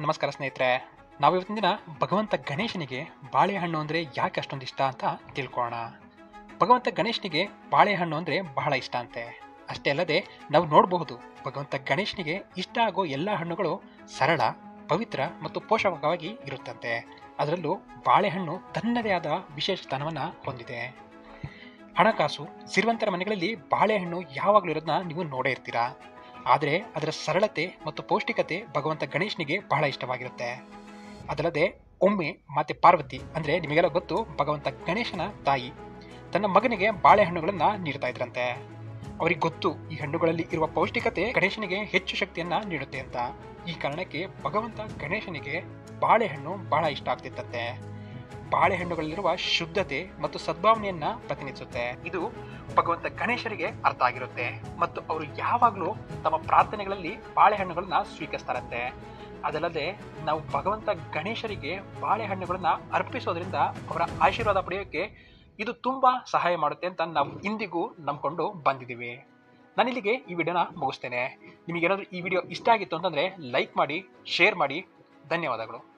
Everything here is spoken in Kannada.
ನಮಸ್ಕಾರ ಸ್ನೇಹಿತರೆ. ನಾವಿವತ್ತಿನ ದಿನ ಭಗವಂತ ಗಣೇಶನಿಗೆ ಬಾಳೆಹಣ್ಣು ಅಂದರೆ ಯಾಕೆ ಅಷ್ಟೊಂದು ಇಷ್ಟ ಅಂತ ತಿಳ್ಕೊಳ್ಳೋಣ. ಭಗವಂತ ಗಣೇಶನಿಗೆ ಬಾಳೆಹಣ್ಣು ಅಂದರೆ ಬಹಳ ಇಷ್ಟ ಅಂತೆ. ಅಷ್ಟೇ ಅಲ್ಲದೆ ನಾವು ನೋಡಬಹುದು ಭಗವಂತ ಗಣೇಶನಿಗೆ ಇಷ್ಟ ಆಗೋ ಎಲ್ಲ ಹಣ್ಣುಗಳು ಸರಳ, ಪವಿತ್ರ ಮತ್ತು ಪೋಷಕವಾಗಿ ಇರುತ್ತಂತೆ. ಅದರಲ್ಲೂ ಬಾಳೆಹಣ್ಣು ತನ್ನದೇ ಆದ ವಿಶೇಷ ಸ್ಥಾನವನ್ನು ಹೊಂದಿದೆ. ಹಣಕಾಸು ಸಿರಿವಂತರ ಮನೆಗಳಲ್ಲಿ ಬಾಳೆಹಣ್ಣು ಯಾವಾಗಲೂ ಇರೋದನ್ನ ನೀವು ನೋಡೇ ಇರ್ತೀರಾ. ಆದರೆ ಅದರ ಸರಳತೆ ಮತ್ತು ಪೌಷ್ಟಿಕತೆ ಭಗವಂತ ಗಣೇಶನಿಗೆ ಬಹಳ ಇಷ್ಟವಾಗಿರುತ್ತೆ. ಅದಲ್ಲದೆ ಒಮ್ಮೆ ಮಾತೆ ಪಾರ್ವತಿ ಅಂದರೆ ನಿಮಗೆಲ್ಲ ಗೊತ್ತು, ಭಗವಂತ ಗಣೇಶನ ತಾಯಿ ತನ್ನ ಮಗನಿಗೆ ಬಾಳೆಹಣ್ಣುಗಳನ್ನು ನೀಡ್ತಾ ಇದ್ರಂತೆ. ಅವರಿಗೆ ಗೊತ್ತು ಈ ಹಣ್ಣುಗಳಲ್ಲಿ ಇರುವ ಪೌಷ್ಟಿಕತೆ ಗಣೇಶನಿಗೆ ಹೆಚ್ಚು ಶಕ್ತಿಯನ್ನ ನೀಡುತ್ತೆ ಅಂತ. ಈ ಕಾರಣಕ್ಕೆ ಭಗವಂತ ಗಣೇಶನಿಗೆ ಬಾಳೆಹಣ್ಣು ಬಹಳ ಇಷ್ಟ ಆಗ್ತಿತ್ತಂತೆ. ಬಾಳೆಹಣ್ಣುಗಳಲ್ಲಿರುವ ಶುದ್ಧತೆ ಮತ್ತು ಸದ್ಭಾವನೆಯನ್ನ ಪ್ರತಿನಿಧಿಸುತ್ತೆ. ಇದು ಭಗವಂತ ಗಣೇಶರಿಗೆ ಅರ್ಥ ಆಗಿರುತ್ತೆ ಮತ್ತು ಅವರು ಯಾವಾಗಲೂ ತಮ್ಮ ಪ್ರಾರ್ಥನೆಗಳಲ್ಲಿ ಬಾಳೆಹಣ್ಣುಗಳನ್ನ ಸ್ವೀಕರಿಸ್ತಾರಂತೆ. ಅದಲ್ಲದೆ ನಾವು ಭಗವಂತ ಗಣೇಶರಿಗೆ ಬಾಳೆಹಣ್ಣುಗಳನ್ನ ಅರ್ಪಿಸೋದ್ರಿಂದ ಅವರ ಆಶೀರ್ವಾದ ಪಡೆಯೋಕೆ ಇದು ತುಂಬಾ ಸಹಾಯ ಮಾಡುತ್ತೆ ಅಂತ ನಾವು ಇಂದಿಗೂ ನಂಬ್ಕೊಂಡು ಬಂದಿದ್ದೀವಿ. ನಾನಿಲ್ಲಿಗೆ ಈ ವಿಡಿಯೋನ ಮುಗಿಸ್ತೇನೆ. ನಿಮಗೇನಾದರೂ ಈ ವಿಡಿಯೋ ಇಷ್ಟ ಆಗಿತ್ತು ಅಂತಂದ್ರೆ ಲೈಕ್ ಮಾಡಿ, ಶೇರ್ ಮಾಡಿ. ಧನ್ಯವಾದಗಳು.